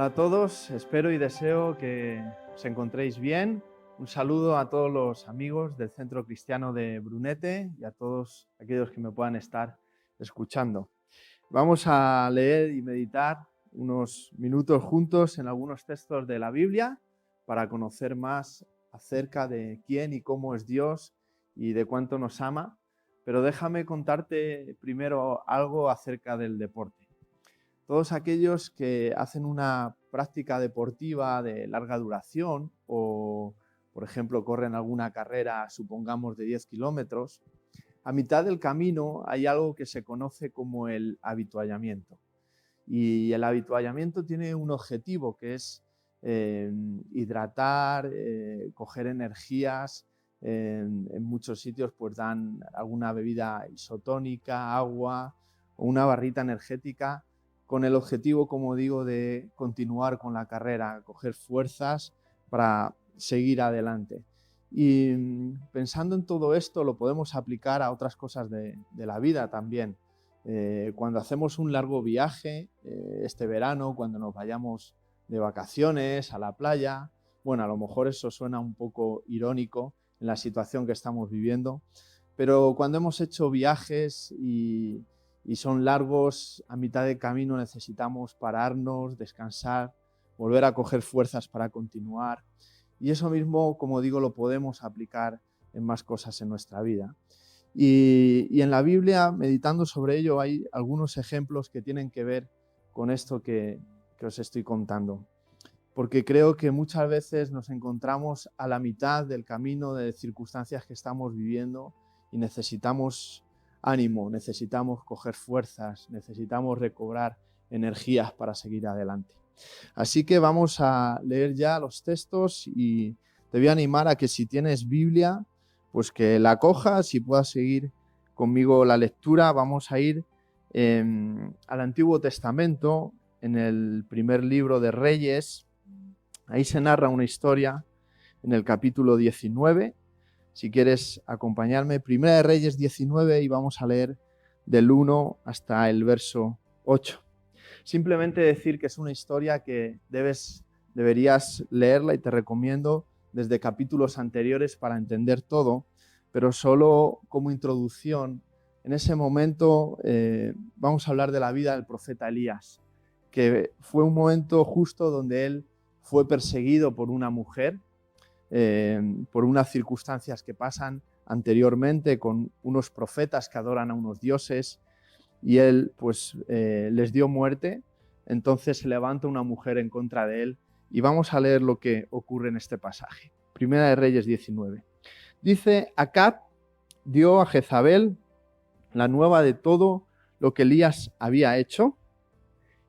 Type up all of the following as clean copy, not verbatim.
Hola a todos, espero y deseo que os encontréis bien. Un saludo a todos los amigos del Centro Cristiano de Brunete y a todos aquellos que me puedan estar escuchando. Vamos a leer y meditar unos minutos juntos en algunos textos de la Biblia para conocer más acerca de quién y cómo es Dios y de cuánto nos ama. Pero déjame contarte primero algo acerca del deporte. Todos aquellos que hacen una práctica deportiva de larga duración o, por ejemplo, corren alguna carrera, supongamos, de 10 kilómetros, a mitad del camino hay algo que se conoce como el avituallamiento. Y el avituallamiento tiene un objetivo que es hidratar, coger energías. En muchos sitios pues dan alguna bebida isotónica, agua o una barrita energética con el objetivo, como digo, de continuar con la carrera, coger fuerzas para seguir adelante. Y pensando en todo esto lo podemos aplicar a otras cosas de la vida también. Cuando hacemos un largo viaje, este verano, cuando nos vayamos de vacaciones a la playa, bueno, a lo mejor eso suena un poco irónico en la situación que estamos viviendo, pero cuando hemos hecho viajes y son largos, a mitad de camino necesitamos pararnos, descansar, volver a coger fuerzas para continuar. Y eso mismo, como digo, lo podemos aplicar en más cosas en nuestra vida. Y en la Biblia, meditando sobre ello, hay algunos ejemplos que tienen que ver con esto que os estoy contando. Porque creo que muchas veces nos encontramos a la mitad del camino de circunstancias que estamos viviendo y necesitamos ánimo, necesitamos coger fuerzas, necesitamos recobrar energías para seguir adelante. Así que vamos a leer ya los textos y te voy a animar a que si tienes Biblia, pues que la cojas y puedas seguir conmigo la lectura. Vamos a ir al Antiguo Testamento, en el primer libro de Reyes. Ahí se narra una historia en el capítulo 19. Si quieres acompañarme, Primera de Reyes 19 y vamos a leer del 1 hasta el verso 8. Simplemente decir que es una historia que deberías leerla y te recomiendo desde capítulos anteriores para entender todo, pero solo como introducción, en ese momento vamos a hablar de la vida del profeta Elías, que fue un momento justo donde él fue perseguido por una mujer, por unas circunstancias que pasan anteriormente con unos profetas que adoran a unos dioses, y él pues les dio muerte. Entonces se levanta una mujer en contra de él y vamos a leer lo que ocurre en este pasaje. Primera de Reyes 19. Dice: Acab dio a Jezabel la nueva de todo lo que Elías había hecho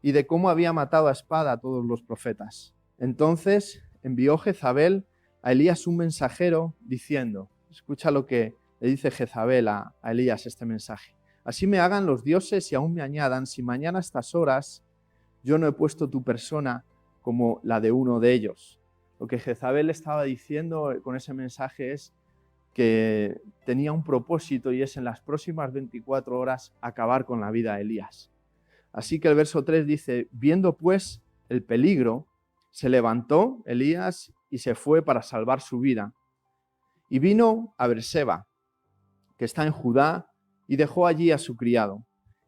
y de cómo había matado a espada a todos los profetas. Entonces envió Jezabel a Elías un mensajero diciendo, escucha lo que le dice Jezabel a Elías este mensaje: así me hagan los dioses y aún me añadan, si mañana a estas horas yo no he puesto tu persona como la de uno de ellos. Lo que Jezabel estaba diciendo con ese mensaje es que tenía un propósito, y es en las próximas 24 horas acabar con la vida de Elías. Así que el verso 3 dice: viendo pues el peligro, se levantó Elías y se fue para salvar su vida. Y vino a Berseba, que está en Judá, y dejó allí a su criado.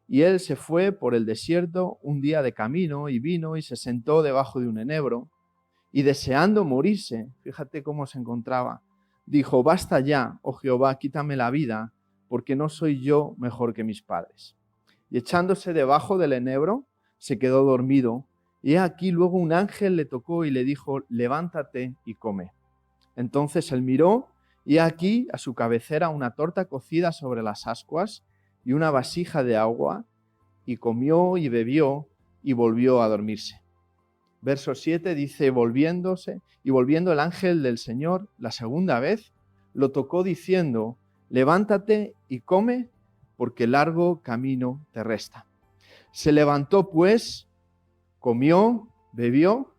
Y él se fue por el desierto un día de camino, y vino y se sentó debajo de un enebro, y deseando morirse, fíjate cómo se encontraba, dijo: basta ya, oh Jehová, quítame la vida, porque no soy yo mejor que mis padres. Y echándose debajo del enebro, se quedó dormido, y aquí luego un ángel le tocó y le dijo: levántate y come. Entonces él miró, y aquí a su cabecera una torta cocida sobre las ascuas y una vasija de agua, y comió y bebió y volvió a dormirse. Verso 7 dice: volviendo el ángel del Señor la segunda vez, lo tocó diciendo: levántate y come, porque largo camino te resta. Se levantó pues, comió, bebió,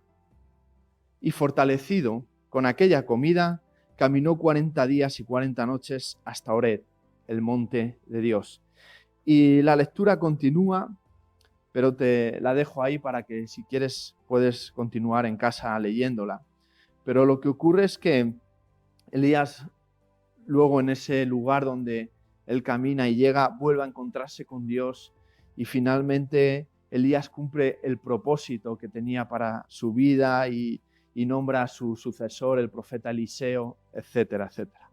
y fortalecido con aquella comida, caminó 40 días y 40 noches hasta Horeb, el monte de Dios. Y la lectura continúa, pero te la dejo ahí para que si quieres puedes continuar en casa leyéndola. Pero lo que ocurre es que Elías, luego en ese lugar donde él camina y llega, vuelve a encontrarse con Dios y finalmente Elías cumple el propósito que tenía para su vida y nombra a su sucesor, el profeta Eliseo, etcétera, etcétera.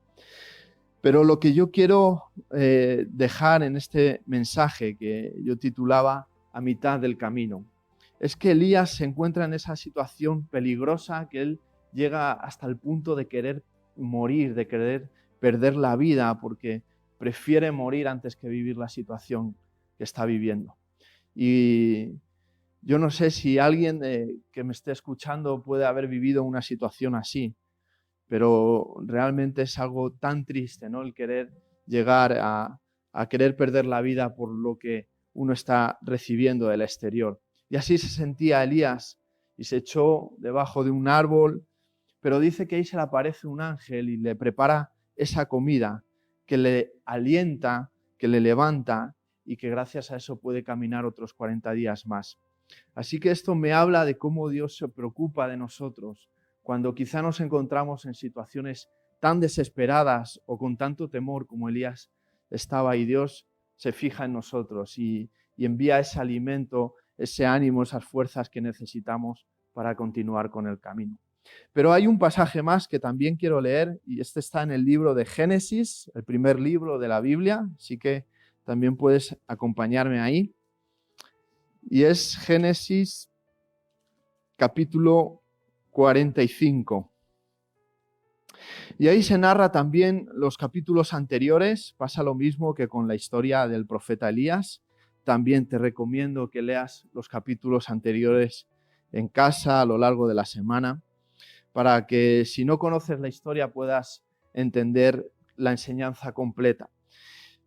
Pero lo que yo quiero dejar en este mensaje que yo titulaba A mitad del camino, es que Elías se encuentra en esa situación peligrosa que él llega hasta el punto de querer morir, de querer perder la vida, porque prefiere morir antes que vivir la situación que está viviendo. Y yo no sé si alguien que me esté escuchando puede haber vivido una situación así, pero realmente es algo tan triste, ¿no? El querer llegar a querer perder la vida por lo que uno está recibiendo del exterior. Y así se sentía Elías y se echó debajo de un árbol, pero dice que ahí se le aparece un ángel y le prepara esa comida que le alienta, que le levanta y que gracias a eso puede caminar otros 40 días más. Así que esto me habla de cómo Dios se preocupa de nosotros cuando quizá nos encontramos en situaciones tan desesperadas o con tanto temor como Elías estaba, y Dios se fija en nosotros y envía ese alimento, ese ánimo, esas fuerzas que necesitamos para continuar con el camino. Pero hay un pasaje más que también quiero leer y este está en el libro de Génesis, el primer libro de la Biblia, así que también puedes acompañarme ahí. Y es Génesis capítulo 45. Y ahí se narra también los capítulos anteriores. Pasa lo mismo que con la historia del profeta Elías. También te recomiendo que leas los capítulos anteriores en casa a lo largo de la semana, para que si no conoces la historia puedas entender la enseñanza completa.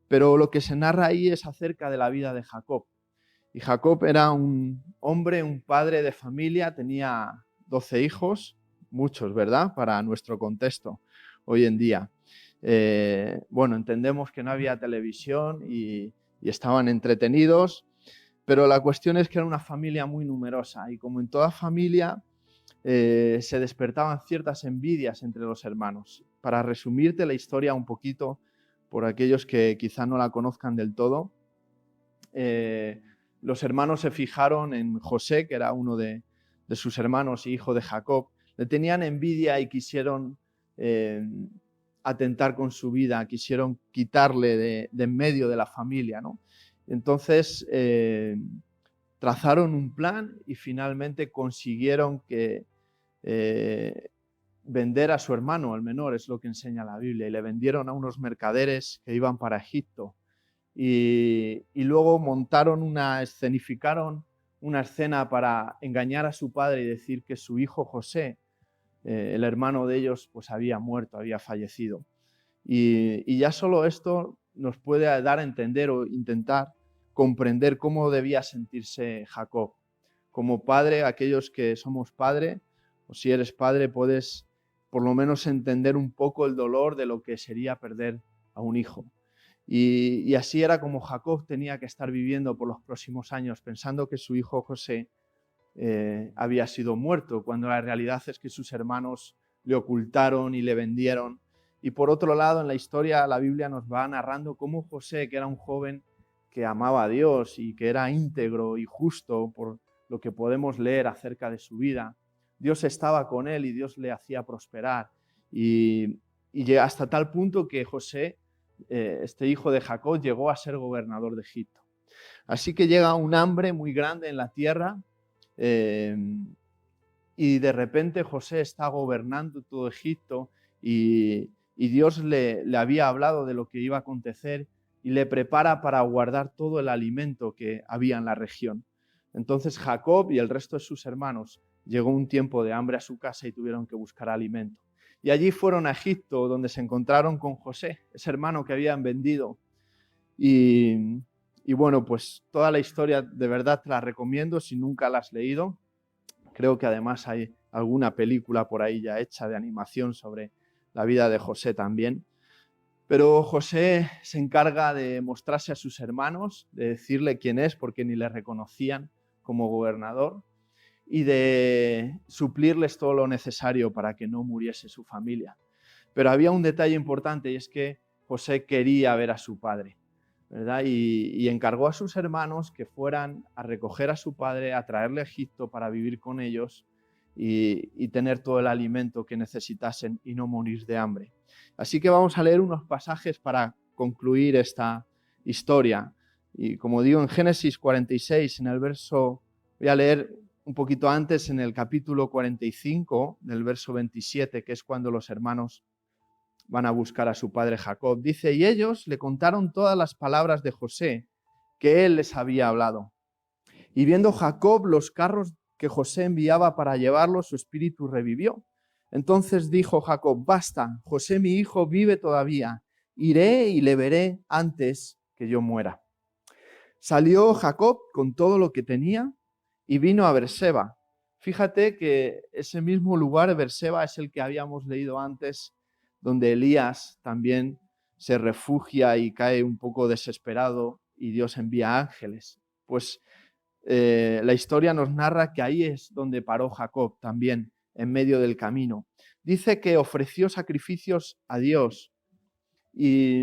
Pero lo que se narra ahí es acerca de la vida de Jacob. Y Jacob era un hombre, un padre de familia, tenía 12 hijos, muchos, ¿verdad? Para nuestro contexto hoy en día. Bueno, entendemos que no había televisión y estaban entretenidos, pero la cuestión es que era una familia muy numerosa y como en toda familia se despertaban ciertas envidias entre los hermanos. Para resumirte la historia un poquito, por aquellos que quizá no la conozcan del todo, los hermanos se fijaron en José, que era uno de sus hermanos y hijo de Jacob. Le tenían envidia y quisieron atentar con su vida, quisieron quitarle de en medio de la familia, ¿no? Entonces trazaron un plan y finalmente consiguieron que vender a su hermano, al menor, es lo que enseña la Biblia, y le vendieron a unos mercaderes que iban para Egipto. Y luego escenificaron una escena para engañar a su padre y decir que su hijo José, el hermano de ellos, pues había muerto, había fallecido. Y ya solo esto nos puede dar a entender o intentar comprender cómo debía sentirse Jacob. Como padre, aquellos que somos padre, o si eres padre, puedes por lo menos entender un poco el dolor de lo que sería perder a un hijo. Y así era como Jacob tenía que estar viviendo por los próximos años, pensando que su hijo José había sido muerto, cuando la realidad es que sus hermanos le ocultaron y le vendieron. Y por otro lado, en la historia, la Biblia nos va narrando cómo José, que era un joven que amaba a Dios y que era íntegro y justo por lo que podemos leer acerca de su vida, Dios estaba con él y Dios le hacía prosperar. Y hasta tal punto que José, este hijo de Jacob, llegó a ser gobernador de Egipto. Así que llega un hambre muy grande en la tierra y de repente José está gobernando todo Egipto y Dios le había hablado de lo que iba a acontecer y le prepara para guardar todo el alimento que había en la región. Entonces Jacob y el resto de sus hermanos llegó un tiempo de hambre a su casa y tuvieron que buscar alimento. Y allí fueron a Egipto, donde se encontraron con José, ese hermano que habían vendido. Y bueno, pues toda la historia de verdad te la recomiendo si nunca la has leído. Creo que además hay alguna película por ahí ya hecha de animación sobre la vida de José también. Pero José se encarga de mostrarse a sus hermanos, de decirle quién es, porque ni le reconocían como gobernador, y de suplirles todo lo necesario para que no muriese su familia. Pero había un detalle importante, y es que José quería ver a su padre, ¿verdad? Y encargó a sus hermanos que fueran a recoger a su padre, a traerle a Egipto para vivir con ellos y tener todo el alimento que necesitasen y no morir de hambre. Así que vamos a leer unos pasajes para concluir esta historia. Y como digo, en Génesis 46, en el verso, voy a leer un poquito antes, en el capítulo 45, del verso 27, que es cuando los hermanos van a buscar a su padre Jacob. Dice, y ellos le contaron todas las palabras de José que él les había hablado. Y viendo Jacob los carros que José enviaba para llevarlos, su espíritu revivió. Entonces dijo Jacob, basta, José mi hijo vive todavía, iré y le veré antes que yo muera. Salió Jacob con todo lo que tenía y vino a Berseba. Fíjate que ese mismo lugar, Berseba, es el que habíamos leído antes, donde Elías también se refugia y cae un poco desesperado y Dios envía ángeles. Pues la historia nos narra que ahí es donde paró Jacob también, en medio del camino. Dice que ofreció sacrificios a Dios y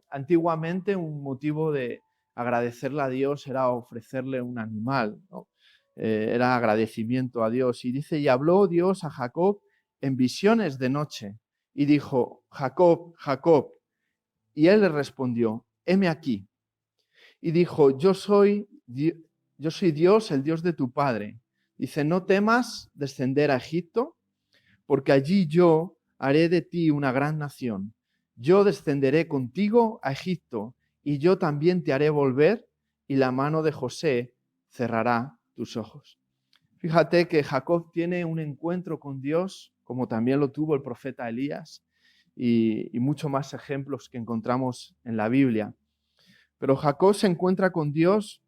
antiguamente un motivo de agradecerle a Dios era ofrecerle un animal, ¿no? Era agradecimiento a Dios. Y dice, y habló Dios a Jacob en visiones de noche y dijo, Jacob, Jacob. Y él le respondió, heme aquí. Y dijo, yo soy Dios, el Dios de tu padre. Dice, no temas descender a Egipto, porque allí yo haré de ti una gran nación. Yo descenderé contigo a Egipto, y yo también te haré volver, y la mano de José cerrará tus ojos. Fíjate que Jacob tiene un encuentro con Dios, como también lo tuvo el profeta Elías, y muchos más ejemplos que encontramos en la Biblia. Pero Jacob se encuentra con Dios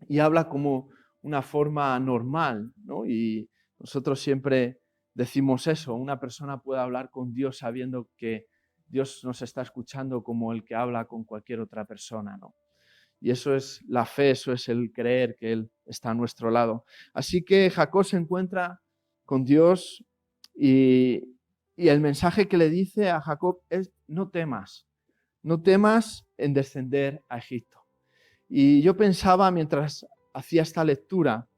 y habla como una forma normal, ¿no? Y nosotros siempre decimos eso, una persona puede hablar con Dios sabiendo que Dios nos está escuchando como el que habla con cualquier otra persona, ¿no? Y eso es la fe, eso es el creer que Él está a nuestro lado. Así que Jacob se encuentra con Dios y el mensaje que le dice a Jacob es, no temas en descender a Egipto. Y yo pensaba mientras hacía esta lectura,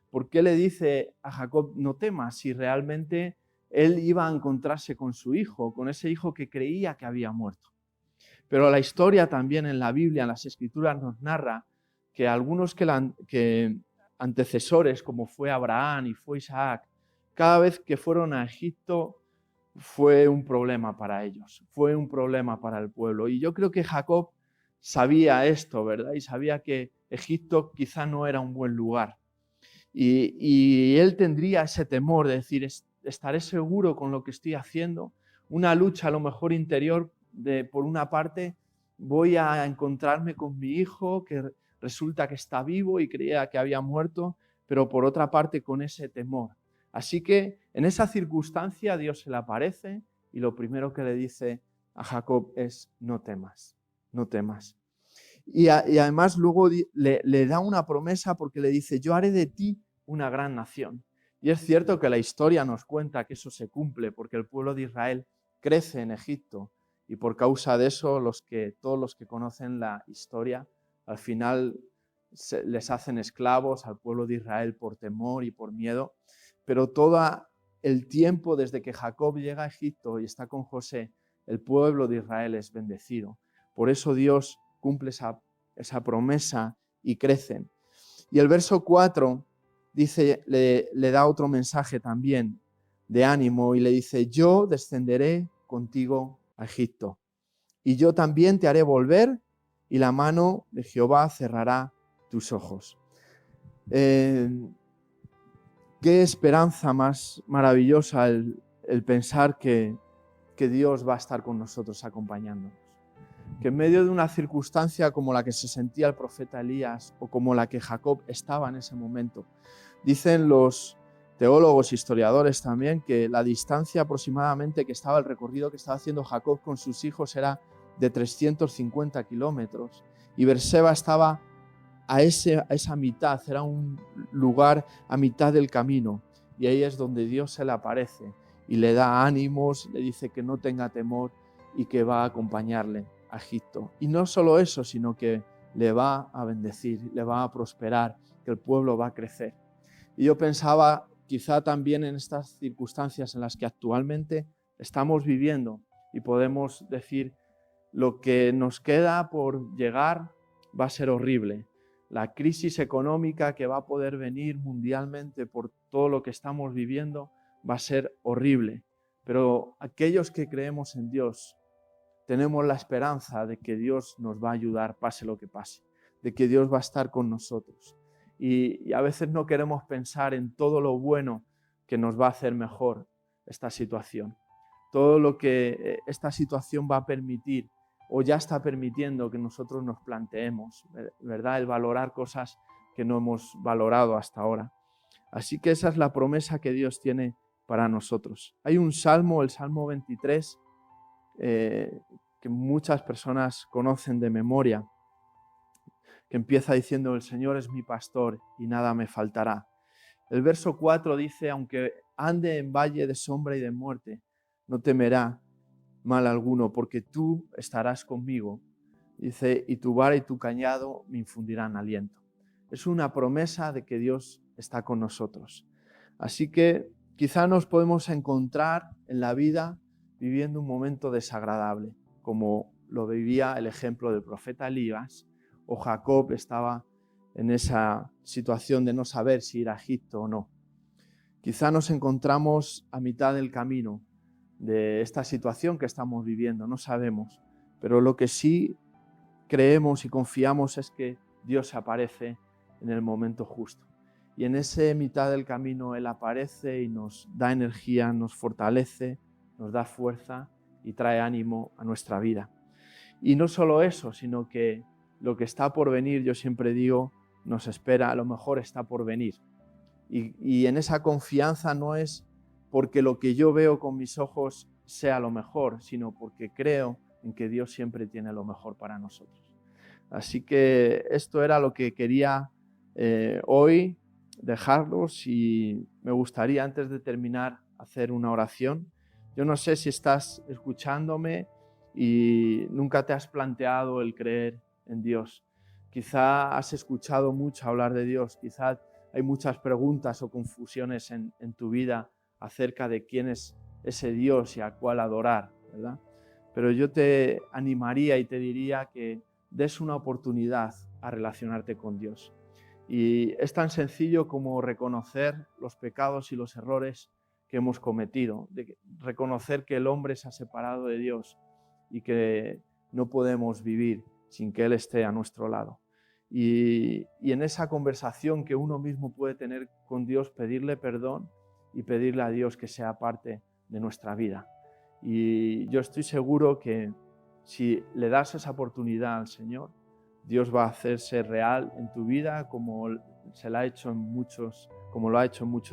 ¿por qué le dice a Jacob no temas si realmente él iba a encontrarse con su hijo, con ese hijo que creía que había muerto? Pero la historia también en la Biblia, en las Escrituras, nos narra que algunos que antecesores, como fue Abraham y fue Isaac, cada vez que fueron a Egipto fue un problema para ellos, fue un problema para el pueblo. Y yo creo que Jacob sabía esto, ¿verdad? Y sabía que Egipto quizá no era un buen lugar. Y él tendría ese temor de decir, estaré seguro con lo que estoy haciendo, una lucha a lo mejor interior de, por una parte, voy a encontrarme con mi hijo que resulta que está vivo y creía que había muerto, pero por otra parte con ese temor. Así que en esa circunstancia Dios se le aparece y lo primero que le dice a Jacob es no temas, no temas. Y además luego le da una promesa porque le dice, yo haré de ti una gran nación. Y es cierto que la historia nos cuenta que eso se cumple porque el pueblo de Israel crece en Egipto y por causa de eso todos los que conocen la historia al final les hacen esclavos al pueblo de Israel por temor y por miedo. Pero todo el tiempo desde que Jacob llega a Egipto y está con José, el pueblo de Israel es bendecido. Por eso Dios cumple esa promesa y crecen. Y el verso 4 dice, le da otro mensaje también de ánimo y le dice, yo descenderé contigo a Egipto y yo también te haré volver y la mano de Jehová cerrará tus ojos. Qué esperanza más maravillosa el pensar que Dios va a estar con nosotros acompañándonos. Que en medio de una circunstancia como la que se sentía el profeta Elías o como la que Jacob estaba en ese momento, dicen los teólogos, historiadores también, que la distancia aproximadamente que estaba, el recorrido que estaba haciendo Jacob con sus hijos era de 350 kilómetros y Beerseba estaba a esa mitad, era un lugar a mitad del camino y ahí es donde Dios se le aparece y le da ánimos, le dice que no tenga temor y que va a acompañarle a Egipto. Y no solo eso, sino que le va a bendecir, le va a prosperar, que el pueblo va a crecer. Y yo pensaba quizá también en estas circunstancias en las que actualmente estamos viviendo y podemos decir lo que nos queda por llegar va a ser horrible. La crisis económica que va a poder venir mundialmente por todo lo que estamos viviendo va a ser horrible. Pero aquellos que creemos en Dios tenemos la esperanza de que Dios nos va a ayudar pase lo que pase, de que Dios va a estar con nosotros. Y a veces no queremos pensar en todo lo bueno que nos va a hacer mejor esta situación. Todo lo que esta situación va a permitir o ya está permitiendo que nosotros nos planteemos, ¿verdad? El valorar cosas que no hemos valorado hasta ahora. Así que esa es la promesa que Dios tiene para nosotros. Hay un salmo, el Salmo 23, que muchas personas conocen de memoria, que empieza diciendo: el Señor es mi pastor y nada me faltará. El verso 4 dice: aunque ande en valle de sombra y de muerte, no temerá mal alguno, porque tú estarás conmigo. Dice: y tu vara y tu cañado me infundirán aliento. Es una promesa de que Dios está con nosotros. Así que quizá nos podemos encontrar en la vida viviendo un momento desagradable, como lo vivía el ejemplo del profeta Elías, o Jacob estaba en esa situación de no saber si ir a Egipto o no. Quizá nos encontramos a mitad del camino de esta situación que estamos viviendo, no sabemos, pero lo que sí creemos y confiamos es que Dios aparece en el momento justo. Y en ese mitad del camino Él aparece y nos da energía, nos fortalece, nos da fuerza y trae ánimo a nuestra vida. Y no solo eso, sino que lo que está por venir, yo siempre digo, nos espera, a lo mejor está por venir. Y en esa confianza no es porque lo que yo veo con mis ojos sea lo mejor, sino porque creo en que Dios siempre tiene lo mejor para nosotros. Así que esto era lo que quería hoy dejarlos, y me gustaría, antes de terminar, hacer una oración. Yo no sé si estás escuchándome y nunca te has planteado el creer en Dios. Quizá has escuchado mucho hablar de Dios, quizá hay muchas preguntas o confusiones en tu vida acerca de quién es ese Dios y a cuál adorar, ¿verdad? Pero yo te animaría y te diría que des una oportunidad a relacionarte con Dios. Y es tan sencillo como reconocer los pecados y los errores que hemos cometido, de reconocer que el hombre se ha separado de Dios y que no podemos vivir sin que Él esté a nuestro lado. Y en esa conversación que uno mismo puede tener con Dios, pedirle perdón y pedirle a Dios que sea parte de nuestra vida. Y yo estoy seguro que si le das esa oportunidad al Señor, Dios va a hacerse real en tu vida como lo ha hecho en muchos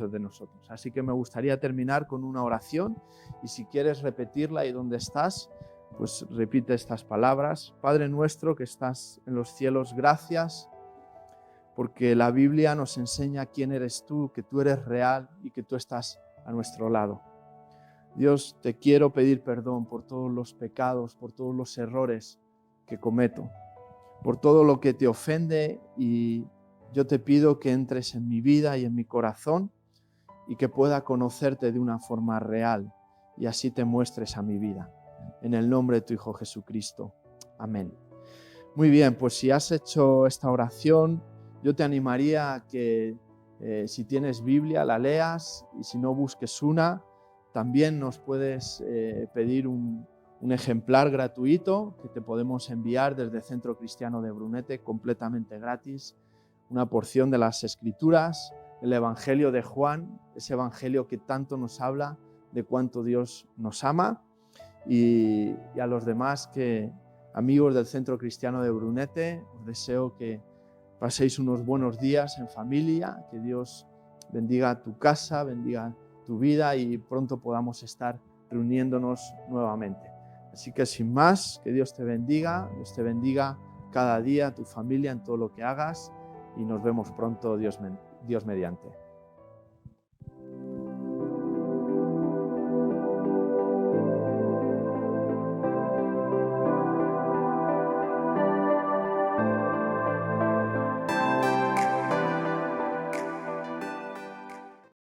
de nosotros. Así que me gustaría terminar con una oración, y si quieres repetirla ahí donde estás, pues repite estas palabras. Padre nuestro que estás en los cielos, gracias porque la Biblia nos enseña quién eres tú, que tú eres real y que tú estás a nuestro lado. Dios, te quiero pedir perdón por todos los pecados, por todos los errores que cometo, por todo lo que te ofende, y yo te pido que entres en mi vida y en mi corazón y que pueda conocerte de una forma real y así te muestres a mi vida. En el nombre de tu Hijo Jesucristo. Amén. Muy bien, pues si has hecho esta oración, yo te animaría a que si tienes Biblia la leas, y si no, busques una. También nos puedes pedir un ejemplar gratuito que te podemos enviar desde Centro Cristiano de Brunete, completamente gratis. Una porción de las Escrituras, el Evangelio de Juan, ese Evangelio que tanto nos habla de cuánto Dios nos ama. Y a los demás amigos del Centro Cristiano de Brunete, os deseo que paséis unos buenos días en familia, que Dios bendiga tu casa, bendiga tu vida y pronto podamos estar reuniéndonos nuevamente. Así que sin más, que Dios te bendiga cada día, tu familia, en todo lo que hagas y nos vemos pronto, Dios mediante.